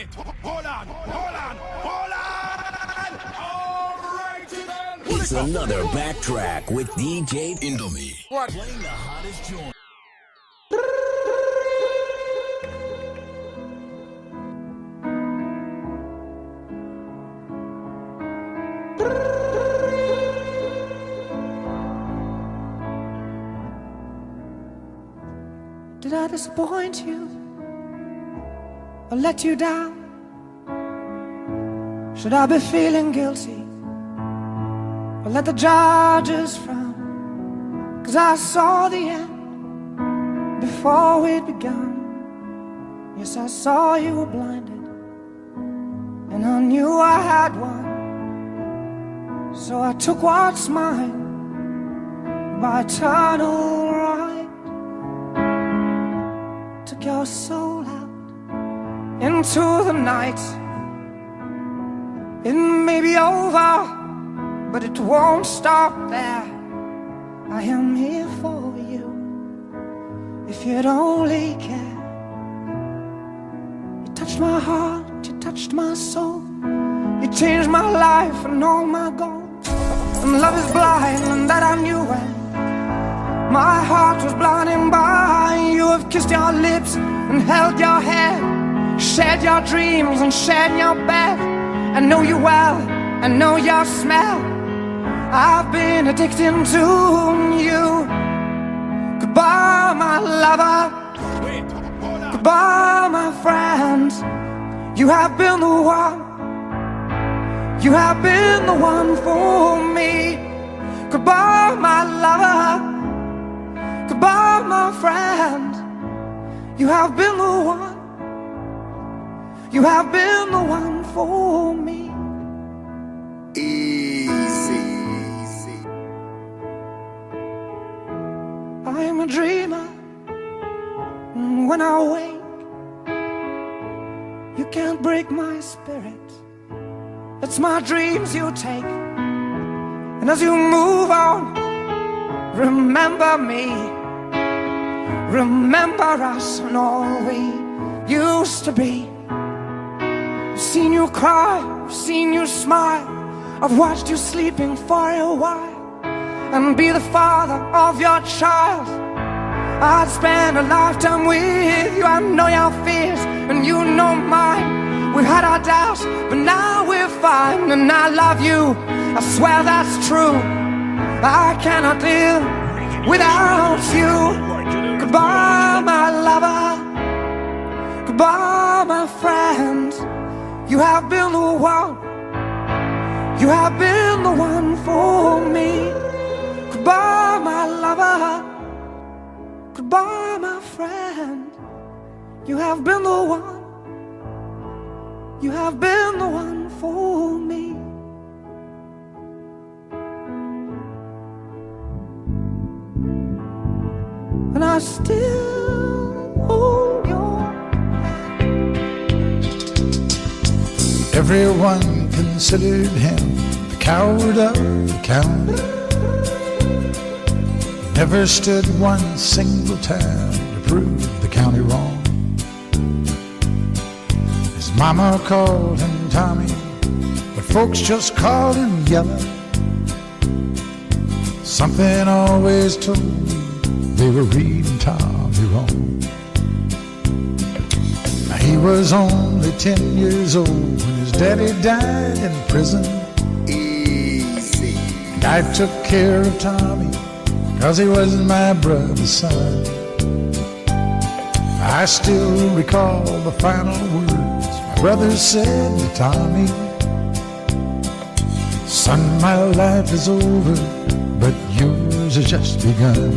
Wait, hold on, hold on, hold on. All right, then. It's another backtrack with DJ INDOMIE. What? Playing the hottest joint. Did I disappoint you or let you down? Should I be feeling guilty or let the judges frown? 'Cause I saw the end before we'd begun. Yes, I saw you were blinded and I knew I had won. So I took what's mine by eternal right. Took your soul out into the night. It may be over, but it won't stop there. I am here for you, if you'd only care. You touched my heart, you touched my soul. You changed my life and all my goals. And love is blind, and that I knew when my heart was blinded by. You have kissed your lips and held your head, shared your dreams and shared your bed. I know you well, I know your smell. I've been addicted to you. Goodbye, my lover. Wait, hold on. Goodbye, my friend. You have been the one. You have been the one for me. Goodbye, my lover. Goodbye, my friend. You have been the one. You have been the one for me. Easy. I am a dreamer, and when I wake, you can't break my spirit. It's my dreams you take, and as you move on, remember me. Remember us and all we used to be. I've seen you cry, I've seen you smile. I've watched you sleeping for a while, and be the father of your child. I'd spend a lifetime with you. I know your fears and you know mine. We've had our doubts, but now we're fine. And I love you, I swear that's true. I cannot live without you. Goodbye, my lover. Goodbye, my friend. You have been the one. You have been the one for me. Goodbye, my lover. Goodbye, my friend. You have been the one. You have been the one for me. And I still hold your hand. Everyone considered him the coward of the county. Never stood one single time to prove the county wrong. His mama called him Tommy, but folks just called him Yellow. Something always told me they were reading Tommy wrong. Now, he was only 10 years old when his daddy died in prison. Easy. And I took care of Tommy 'cause he was my brother's son. I still recall the final words my brother said to Tommy. Son, my life is over, but yours has just begun.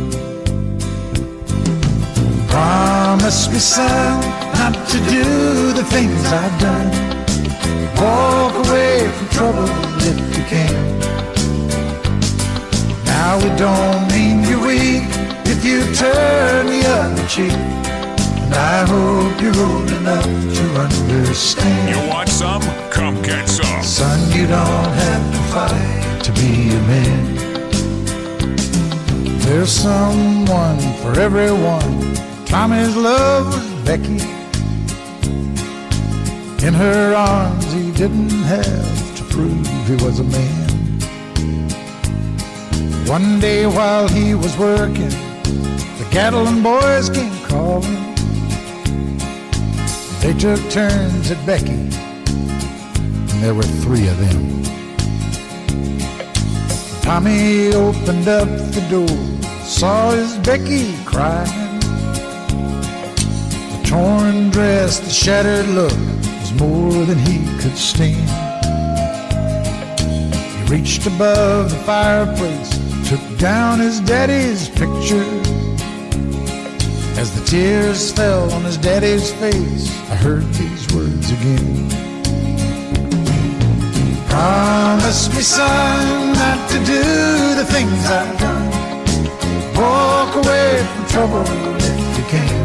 Promise me, son, not to do the things I've done. Walk away from trouble if you can. Now it don't mean you're weak if you turn the other cheek. And I hope you're old enough to understand. You want some? Come get some. Son, you don't have to fight to be a man. There's someone for everyone. Tommy's love was Becky. In her arms he didn't have to prove he was a man. One day while he was working, the Gatlin boys came calling. They took turns at Becky, and there were 3 of them. Tommy opened up the door, saw his Becky crying. The torn dress, the shattered look was more than he could stand. He reached above the fireplace, took down his daddy's picture. As the tears fell on his daddy's face, I heard these words again. Promise me, son, not to do the things I've done. Walk away from trouble if you can.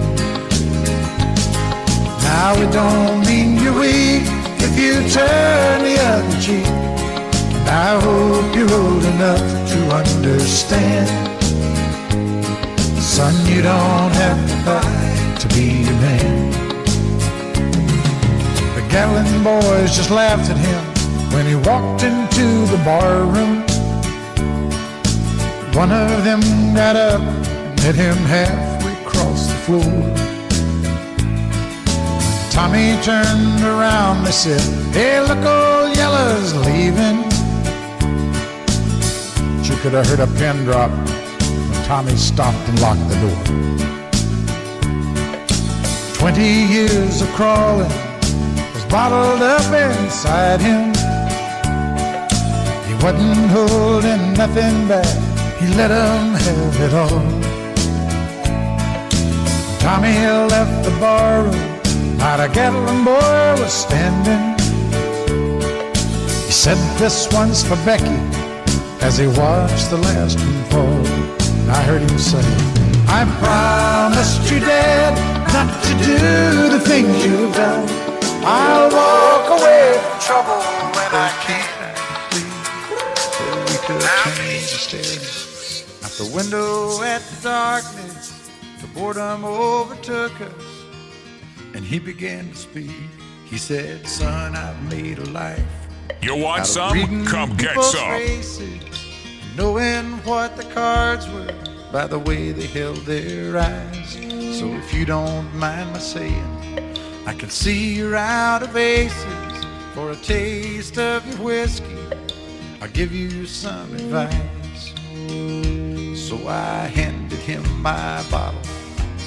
Now it don't mean you're weak if you turn the other cheek. And I hope you're old enough to understand. Son, you don't have to fight to be a man. The Gatlin boys just laughed at him when he walked into the bar room. One of them got up and met him halfway across the floor. Tommy turned around, they said, "Hey, look, old Yella's leaving." But you could have heard a pin drop when Tommy stopped and locked the door. 20 years of crawling was bottled up inside him. He wasn't holding nothing back, he let 'em have it all. Tommy left the barroom, not a Gatlin boy was standing. He said, "This one's for Becky," as he watched the last one fall. I heard him say, "I promised you, Dad, not to do the things you've done. I'll walk away from trouble when I can." We could change the staring out the window at the darkness. The boredom overtook us, and he began to speak. He said, "Son, I've made a life. You want some? Come get some. Faces, knowing what the cards were by the way they held their eyes. So if you don't mind my saying, I can see you're out of aces. For a taste of your whiskey, I'll give you some advice." So I handed him my bottle,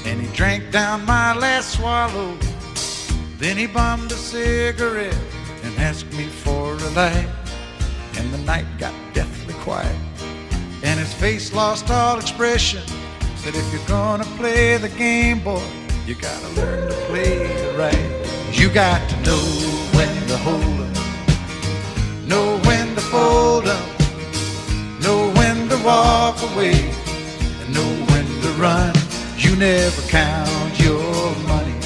and he drank down my last swallow. Then he bummed a cigarette and asked me for a light. And the night got deathly quiet, and his face lost all expression. Said, "If you're gonna play the game, boy, you gotta learn to play it right. You got to know when to hold 'em, know when to fold 'em, know when to walk away, and know when to run. You never count your money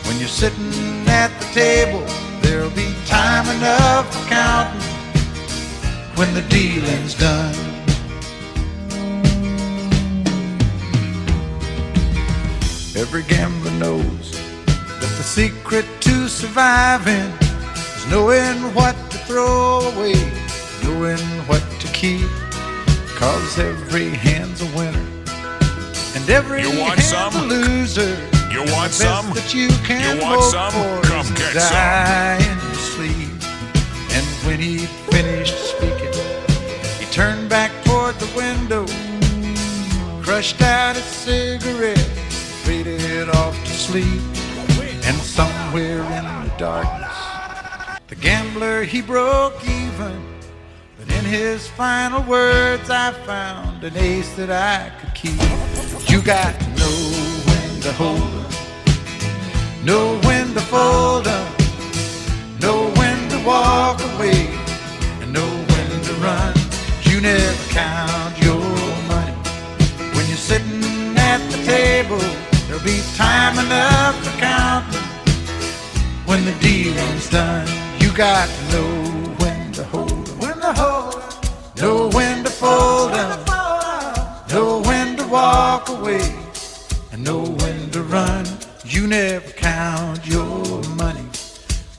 when you're sitting at the table. There'll be time enough for counting when the dealing's done." Every gambler knows that the secret to surviving is knowing what to throw away, knowing what to keep. 'Cause every hand's a winner, and every hand's a loser. You want the best some? That you can You want hope some? for Come is get to some. die in your sleep. And when he finished speaking, he turned back toward the window, crushed out a cigarette, faded off to sleep. And somewhere in the darkness, the gambler, he broke even. But in his final words, I found an ace that I could keep. You got to know when to hold 'em, know when to fold 'em, know when to walk away, and know when to run. You never count your money when you're sitting at the table. There'll be time enough for counting when the dealing's done. You got to know when to hold 'em, know when to fold 'em, know when to walk away, and know when to run. You never count your money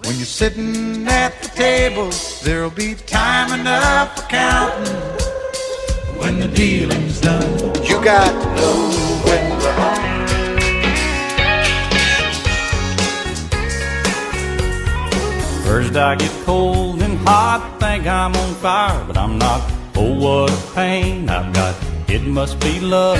when When you're sitting at the table, there'll be time enough for counting. When the dealing's done, you got to know when to hunt. First I get cold and hot, think I'm on fire, but I'm not. Oh, what a pain I've got, it must be love.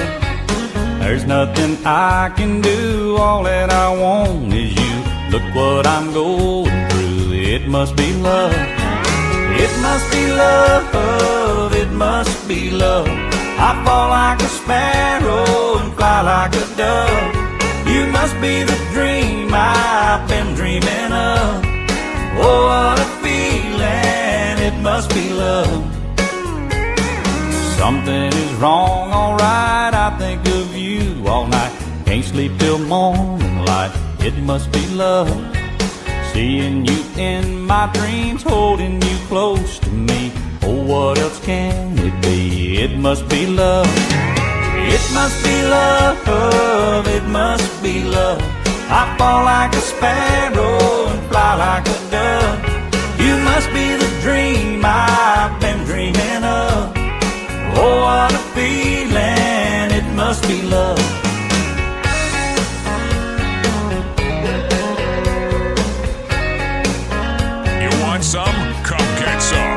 There's nothing I can do, all that I want is you. Look what I'm going through, it must be love. It must be love, it must be love. I fall like a sparrow and fly like a dove. You must be the dream I've been dreaming of. Oh, what a feeling, it must be love. Something is wrong, alright, I think of you all night. Can't sleep till morning light, it must be love. Seeing you in my dreams, holding you close to me. Oh, what else can it be? It must be love. It must be love, it must be love. I fall like a sparrow and fly like a dove. You must be the dream I've been dreaming of. Oh, what a feeling, it must be love. You want some? Come get some.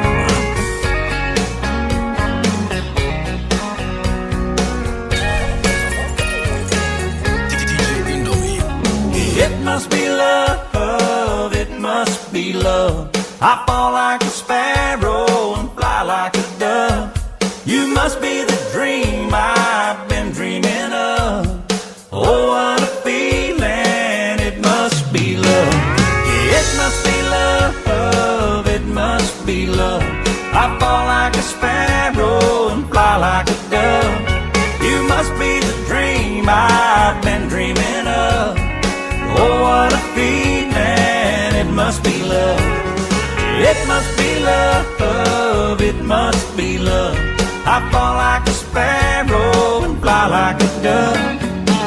It must be love, it must be love. I fall like a sparrow and fly like a dove. You must be the dream I've been dreaming of. Oh, what a feeling, it must be love. It must be love, it must be love. I fall like a sparrow and fly like a dove. You must be the dream I've been dreaming of. Oh, what a feeling, it must be love. It must be love, it must be love. I fall like a sparrow and fly like a dove.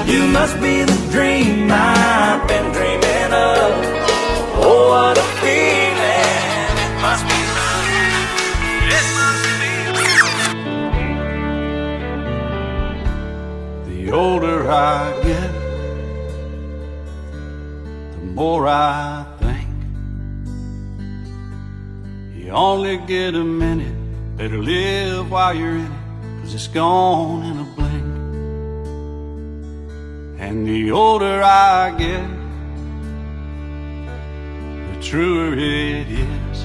You must be the dream I've been dreaming of. Oh, what a feeling, it must be love. It must be love. The older I get, more I think you only get a minute, better live while you're in it, 'cause it's gone in a blink. And the older I get, the truer it is.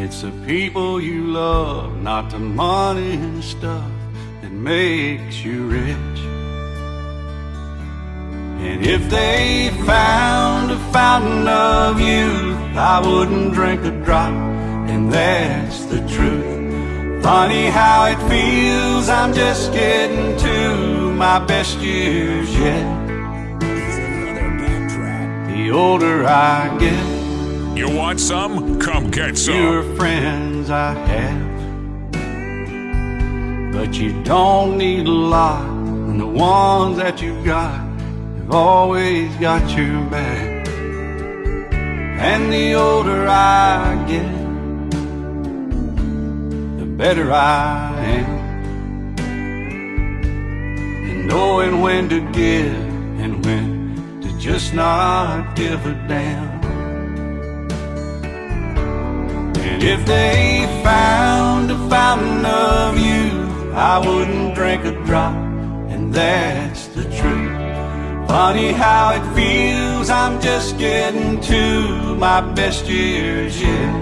It's the people you love, not the money and stuff that makes you rich. And if they found a fountain of youth, I wouldn't drink a drop, and that's the truth. Funny how it feels, I'm just getting to my best years yet. The older I get, You want some? Come get some. fewer friends I have. But you don't need a lot, and the ones that you got always got your back. And the older I get, the better I am in knowing when to give and when to just not give a damn. And if they found a fountain of youth, I wouldn't drink a drop, and that's the truth. Funny how it feels, I'm just getting to my best years yet.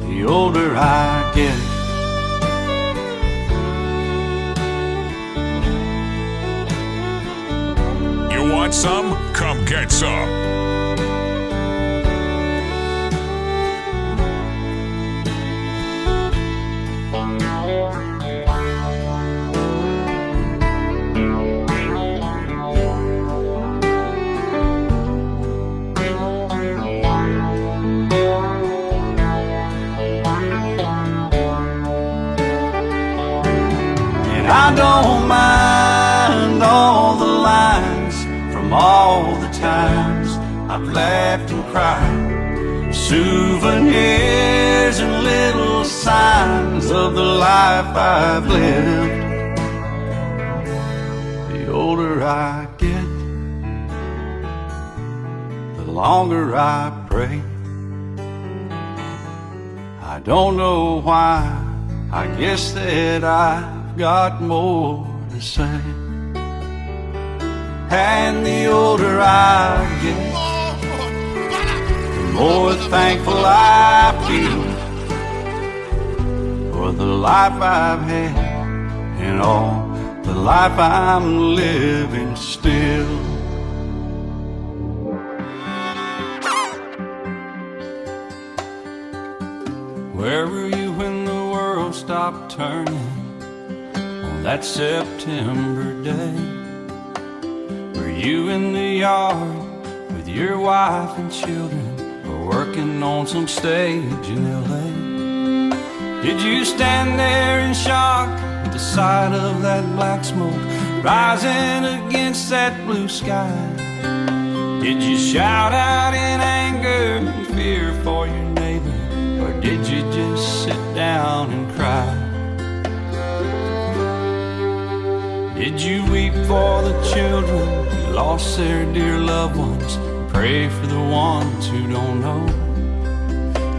The older I get. You want some? Come get some. don't mind all the lines from all the time I've laughed and cried. Souvenirs and little signs of the life I've lived. The older I get, the longer I pray. I don't know why, I guess that I've got more to say. And the older I get, the more thankful I feel for the life I've had and all the life I'm living still. Where were you when the world stopped turning on that September day? Were you in the yard with your wife and children, or working on some stage in LA? Did you stand there in shock at the sight of that black smoke rising against that blue sky? Did you shout out in anger and fear for your neighbor? Or did you just sit down and cry? Did you weep for the children who lost their dear loved ones? Pray for the ones who don't know?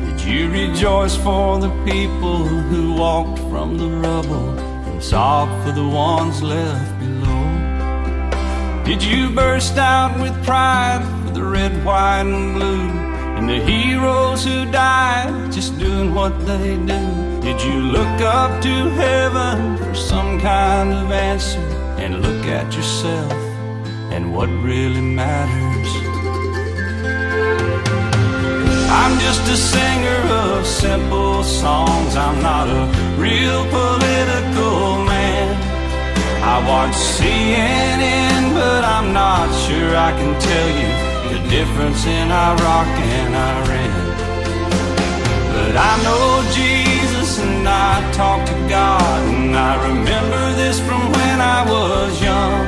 Did you rejoice for the people who walked from the rubble and sob for the ones left below? Did you burst out with pride for the red, white, and blue, and the heroes who died just doing what they do? Did you look up to heaven for some kind of answer and look at yourself and what really matters? I'm just a singer of simple songs. I'm not a real political man. I watch CNN, but I'm not sure I can tell you the difference in Iraq and Iran. But I know Jesus and I talk to God, and I remember this from when I was young.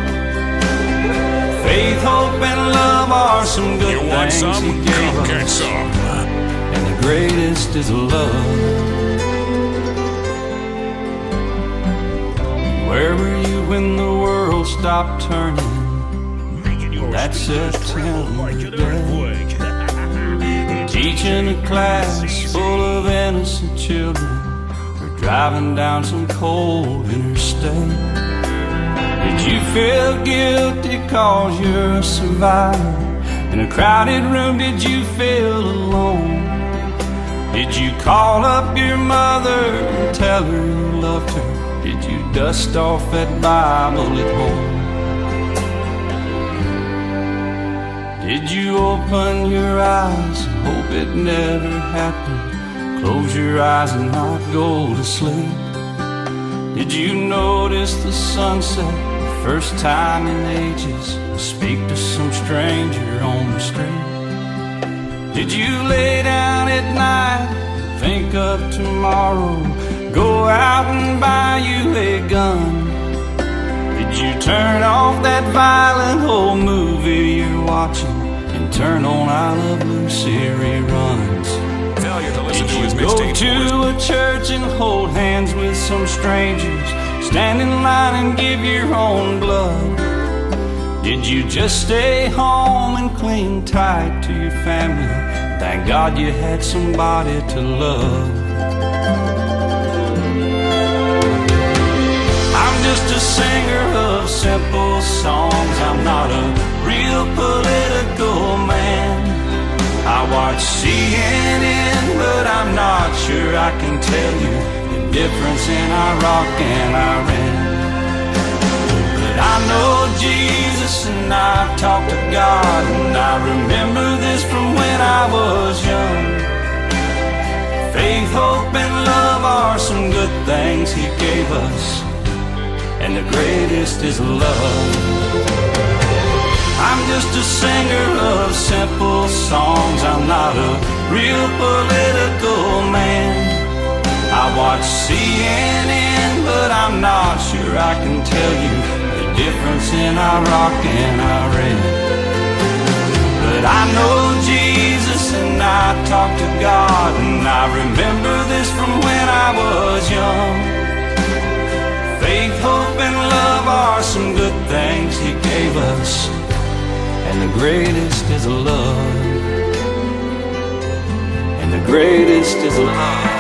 Faith, hope, and love are some good You want things some? He gave Come us, get some. and the greatest is love. Where were you when the world stopped turning? That September day, teaching a class full of innocent children, or driving down some cold interstate. Did you feel guilty cause you're a survivor? In a crowded room, did you feel alone? Did you call up your mother and tell her you loved her? Did you dust off that Bible at home? Did you open your eyes and hope it never happened? Close your eyes and not go to sleep? Did you notice the sunset the first time in ages and speak to some stranger on the street? Did you lay down at night and think of tomorrow? Go out and buy you a gun? Did you turn off that violent old movie you're watching and turn on I Love Lucy reruns? Failure to listen Did to his you go mixtape to a church and hold hands with some strangers, stand in line and give your own blood? Did you just stay home and cling tight to your family? Thank God you had somebody to love. I'm just a singer of simple songs. I'm not a real political man. I watch CNN, but I'm not sure I can tell you the difference in Iraq and Iran. But I know Jesus and I talk to God, and I remember this from when I was young. Faith, hope, and love are some good things He gave us, and the greatest is love. I'm just a singer of simple songs. I'm not a real political man. I watch CNN, but I'm not sure I can tell you the difference in Iraq and Iran. But I know Jesus and I talk to God, and I remember this from when I was young. Faith, hope, and love are some good things He gave us, and the greatest is love. And the greatest is love.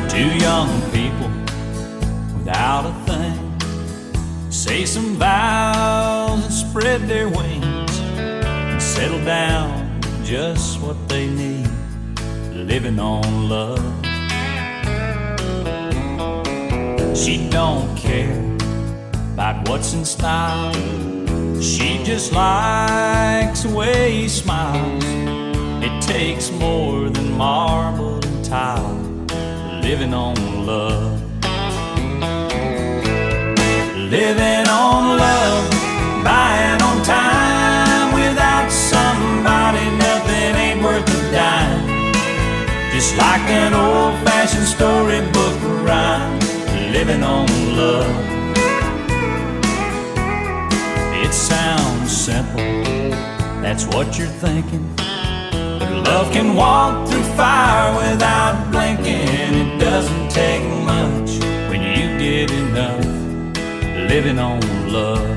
Two young people without a thing say some vows and spread their wings and settle down just what they need, living on love. She don't care about what's in style. She just likes the way he smiles. It takes more than marble and tile, living on love. Living on love, buying on time. Without somebody, nothing ain't worth a dime. Just like an old-fashioned storybook rhyme, living on love. It sounds simple, that's what you're thinking, but love can walk through fire without blinking. It doesn't take much when you get enough, living on love.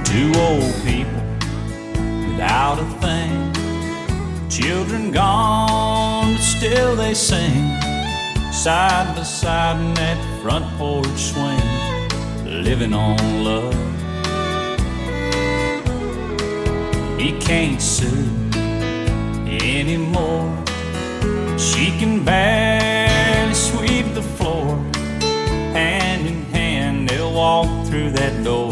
Two old people without a thing, children gone, but still they sing, side by side in that front porch swing, living on love. He can't sue anymore. She can barely sweep the floor. Hand in hand they'll walk through that door,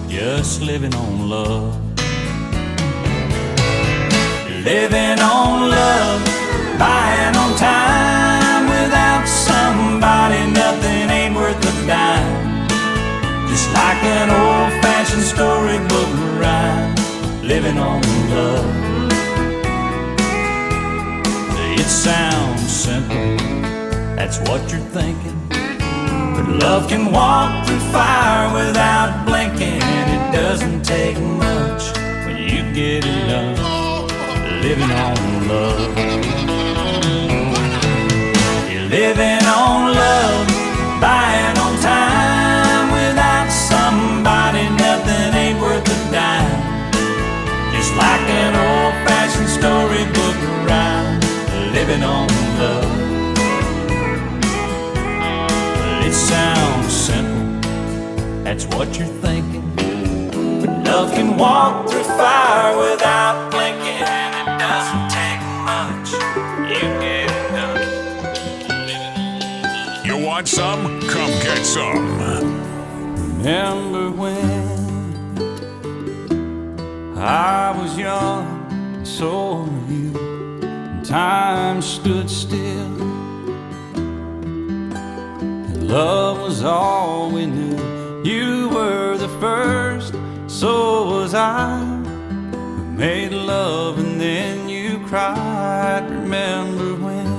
just living on love. Living on love, buying on time. Without somebody, nothing ain't worth a dime. Just like an old-fashioned storybook rhyme, living on love. It sounds simple, that's what you're thinking, but love can walk through fire without blinking. It doesn't take much when you get enough, living on love. You're living on love, buying on time. Without somebody, nothing ain't worth a dime. Just like an old-fashioned storybook rhyme, living on love. It sounds simple, that's what you're thinking, but love can walk through fire without blinking. And it doesn't take much, you get enough. You want some? Come get some. Remember when I was young, and so were you, and time stood still. Love was all we knew. You were the first, so was I. We made love and then you cried. Remember when?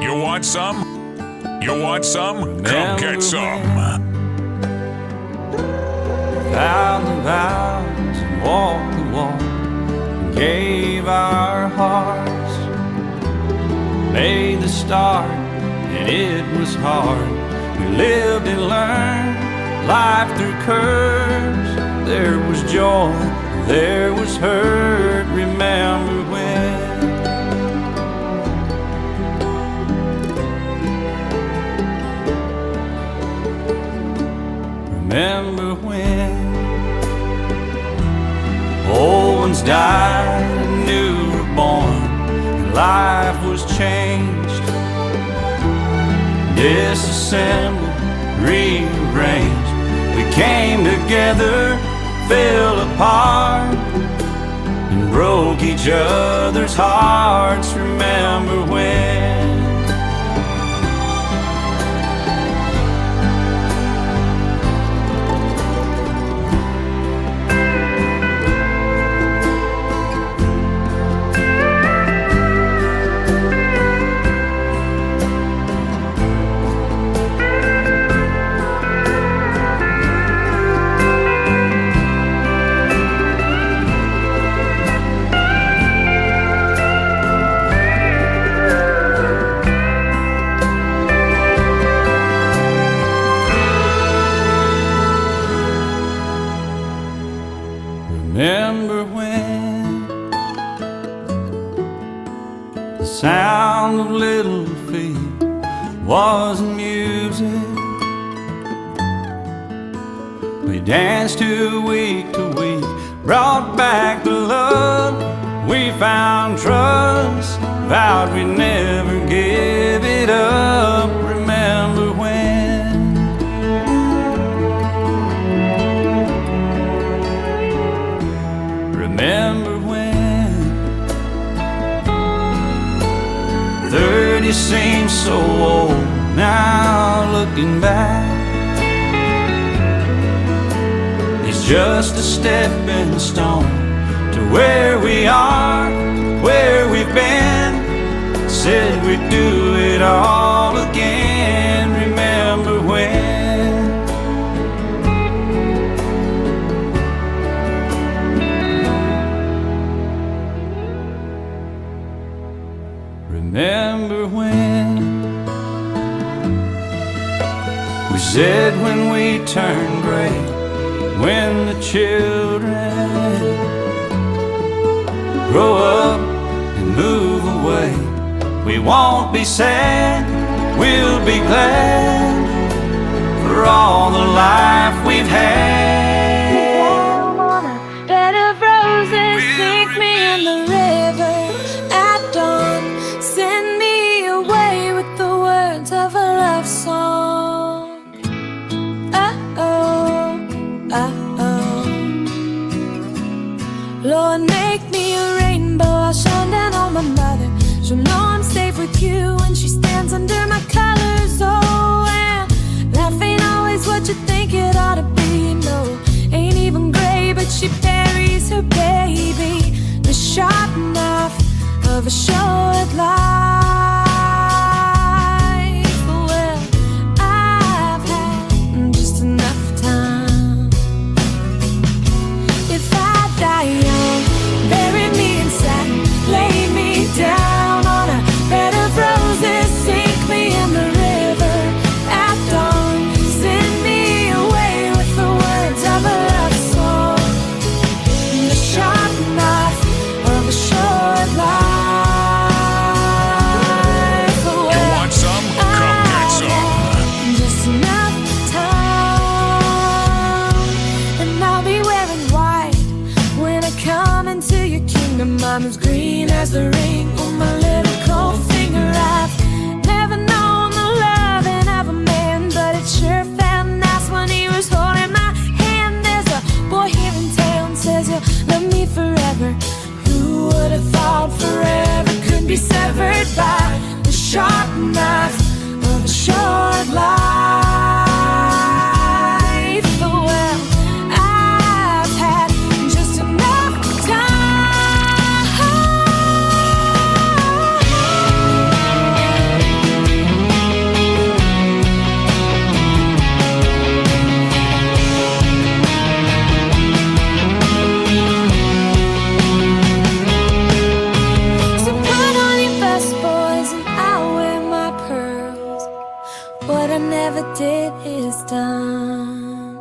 You want some? You want some? Come get some. Vowed the vows and walked the walk, and gave our hearts. Made the start, and it was hard. We lived and learned life through curves. There was joy, there was hurt. Remember when? Remember when old ones died and new were born, and life was changed, disassembled, rearranged. We came together, fell apart, and broke each other's hearts. Remember when? Remember when the sound of little feet wasn't music? We danced to week, brought back the love. We found trust, vowed we'd never give it up. Remember when? Remember when 30 seems so old now, looking back. It's just a stepping stone to where we are, where we've been. Said we'd do it all again. Remember when? Remember when we said when we turn gray, when the children grow up and move away, we won't be sad, we'll be glad for all the life we've had. Down on a bed of roses, sink me in the river at dawn. Send me away with the words of a love song. Uh-oh, uh-oh. Lord, make me a rainbow, I'll shine down on my mother. She'll know I'm safe with you when she stands under my colors. Oh, and life ain't always what you think it ought to be. No, ain't even gray, but she buries her baby. The sharp knife of a short life. Well, I've had just enough time. If I die young, bury me in satin, lay me down on a bed of roses, sink me in the river at dawn. Send me away with the words of a love song. The sharp knife of a short life. You want some? Come get some. Just enough time, and I'll be wearing white when I come into your kingdom. I'm as green as the ring on my little cold finger. I've never known the loving of a man, but it sure felt nice when he was holding my hand. There's a boy here in town says you'll love me forever. Who would have thought forever could be severed by the sharp knife of a short life? Well, I've had just enough So put on your best boys and I'll wear my pearls. What I never did is done.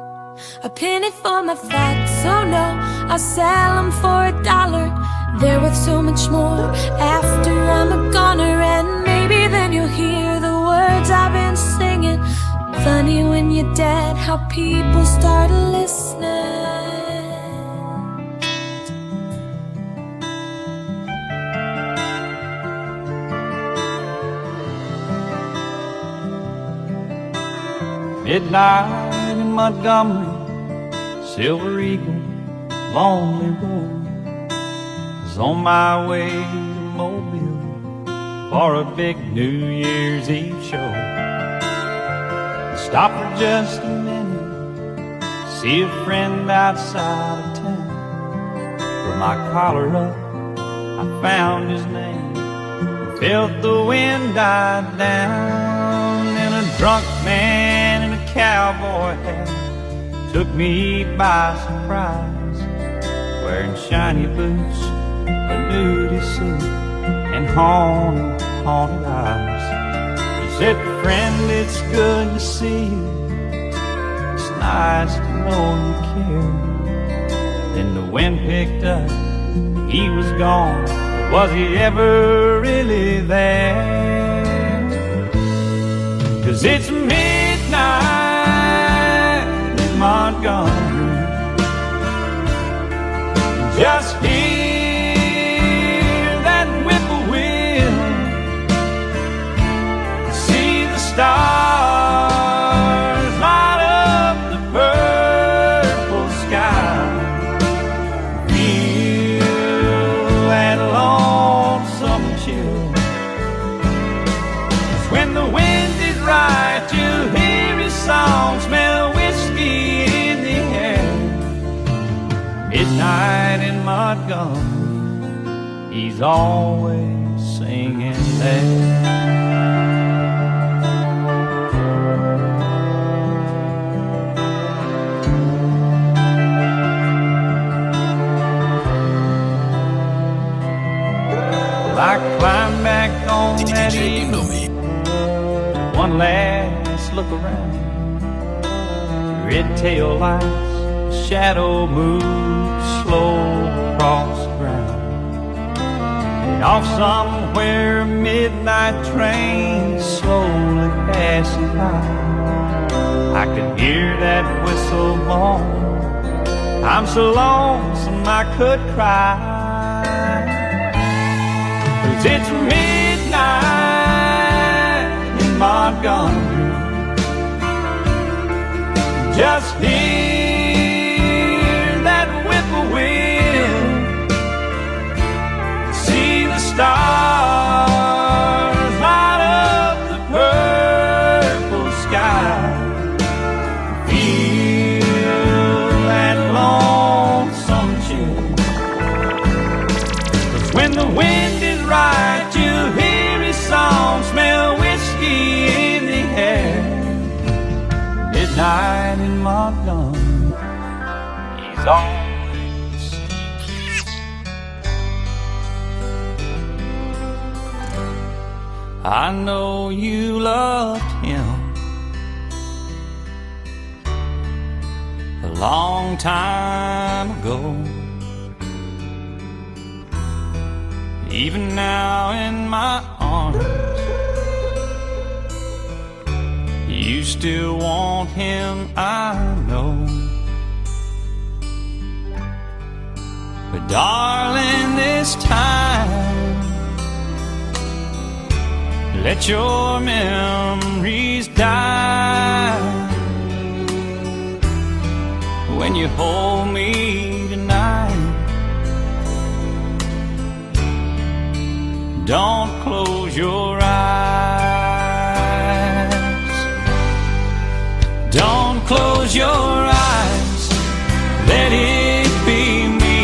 A penny for my thoughts, oh no, I'll sell them for $1. They're worth so much more after I'm a goner, and maybe then you'll hear the words I've been singing Funny when you're dead how people start listening. Midnight in Montgomery, Silver Eagle, Lonely Road. Was on my way to Mobile for a big New Year's Eve show. Stopped for just a minute, see a friend outside of town. Put my collar up, I found his name, felt the wind die down. And a drunk man in a cowboy hat took me by surprise, wearing shiny boots, a nudie suit, and haunted eyes. He said, friend, it's good to see you, it's nice to know you care. Then the wind picked up, he was gone, but was he ever really there? 'Cause it's midnight in Montgomery, just hear that whippoorwill, see the stars light up the purple sky, feel that lonesome chill. 'Cause when the wind is right, you'll hear his song, smell whiskey in the air. Midnight in Montgomery, he's always singing there. Well, I climbed back on that DJ eagle, Indomie. one last look around. Red tail lights, shadow moves slow across the ground. And off somewhere, a midnight train slowly passing by. I could hear that whistle moan. I'm so lonesome I could cry. 'Cause it's midnight in Montgomery, just hear that whippoorwill, see the stars light up the purple sky, feel that lonesome chill. 'Cause when the wind is right, you'll hear his song, smell whiskey in the air. Midnight in Montgomery, he's always. I know you loved him a long time ago. Even now in my arms, you still want him, I know. But darling, this time, let your memories die. When you hold me tonight, don't close your eyes. Don't close your eyes, let it be me.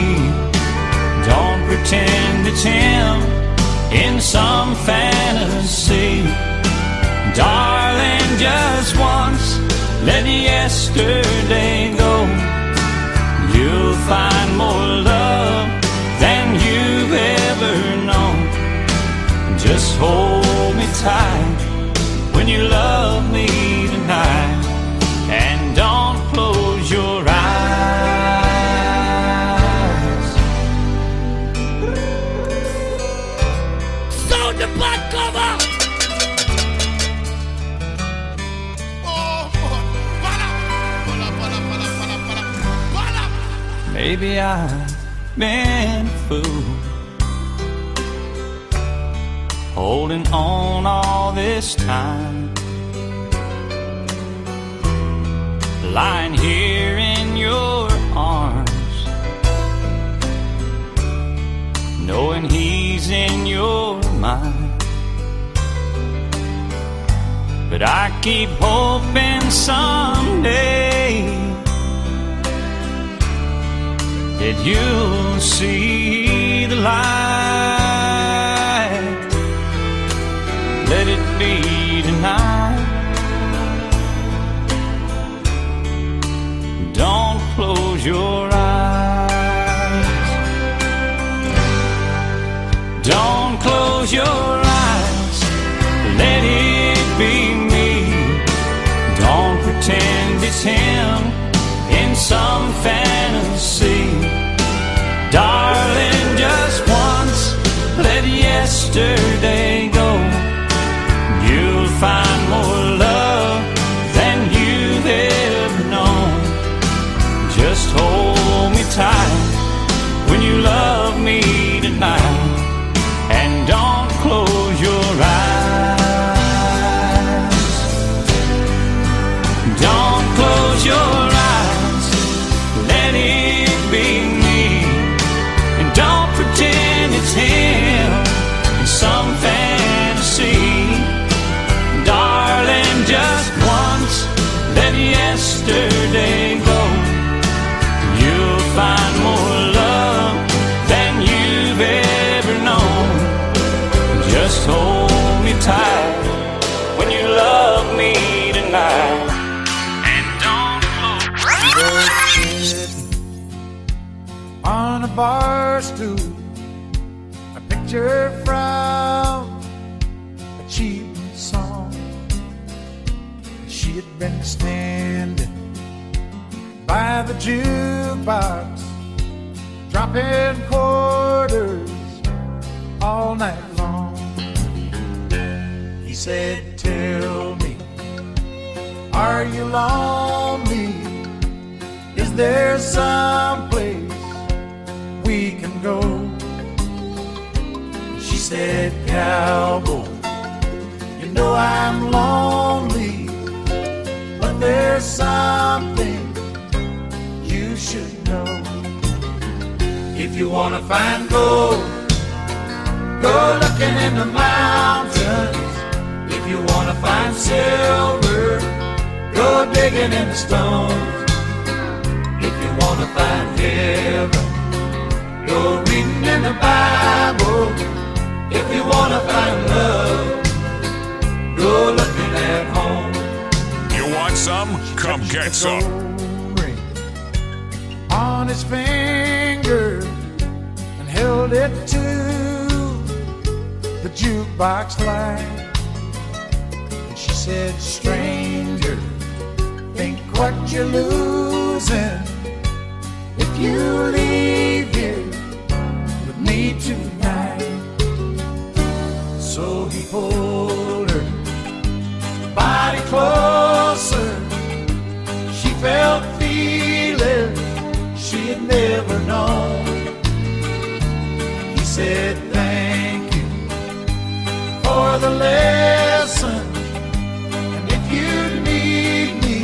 Don't pretend it's him in some fantasy. Darling, just once, let yesterday go. You'll find more love than you've ever known. Just hold me tight when you love me tonight, and don't close your eyes. Sound the bad cover. Oh Maybe I've been a fool, holding on all this time, lying here in your arms, knowing he's in your mind. But I keep hoping someday that you'll see the light. Let it be tonight. Don't close your eyes. Don't close your eyes. Let it be me. Don't pretend it's him in some fantasy. Darling, just once, let yesterday go. You'll find more love than you've ever known. Just hold me tight when you love me tonight, and don't close your eyes. Don't close your eyes. Let it be me, and don't pretend it's him in some fantasy. Darling, just once, let yesterday go. You'll find more love than you've ever known. Just hold me tight when you love me tonight, and don't close. On a bar stool, a picture from a cheap song. She had been standing by the jukebox, dropping quarters all night long. He said, tell me, are you lonely? Is there some place we can go? She said, cowboy, you know I'm lonely, but there's something you should know. If you wanna find gold, go looking in the mountains. If you wanna find silver, go digging in the stones. If you wanna find heaven, go reading in the Bible. If you wanna find love, go looking at home. You want some? Come get some. Ring on his finger and held it to the jukebox light. And she said, stranger, think what you're losing if you leave here with me tonight. So he pulled her body closer. She felt feelings she had never known. He said, thank you for the lesson, and if you need me,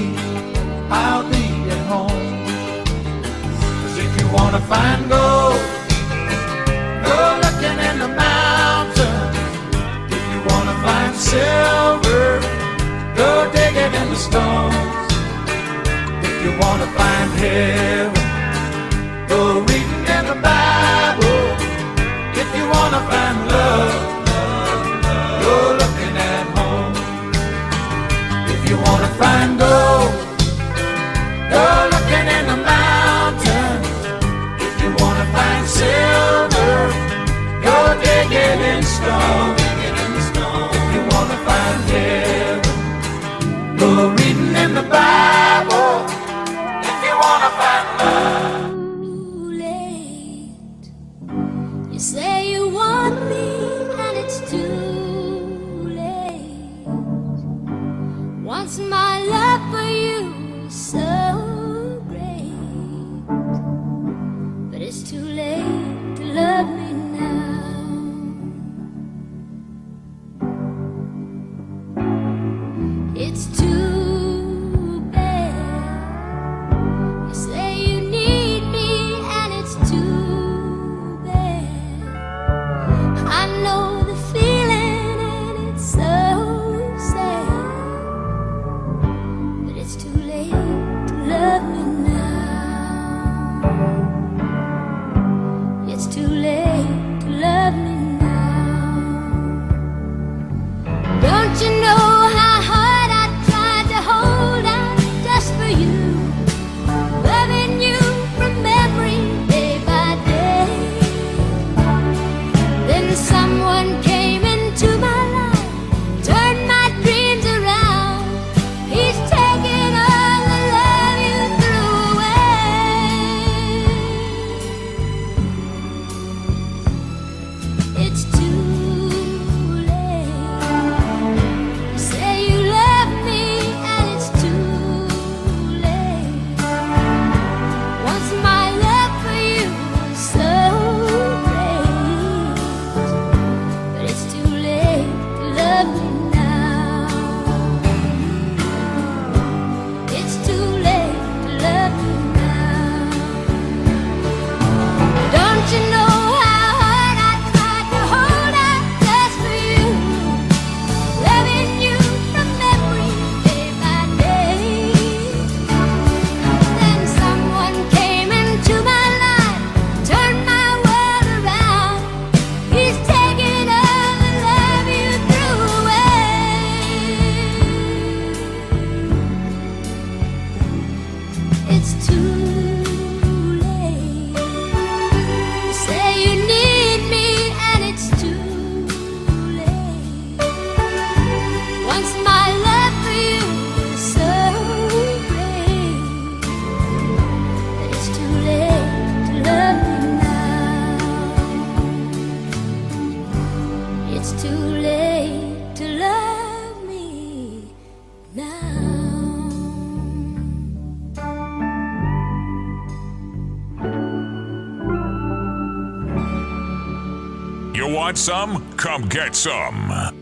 I'll be at home. 'Cause if you wanna find gold, go looking in the mountains. If you wanna find silver, go digging in the stones. If you wanna find heaven, go reading in the Bible. If you wanna find love, go looking at home. If you wanna find gold, go looking in the mountains. If you wanna find silver, go digging in stone. If you wanna find heaven, go reading in the Bible. If you wanna find love. Too late. You say you want me, and it's too late. Once my love for it's too late. You say you need me and it's too late. Once my love for you was so great, but it's too late to love me now. It's too late to love me now. You want some? Come get some.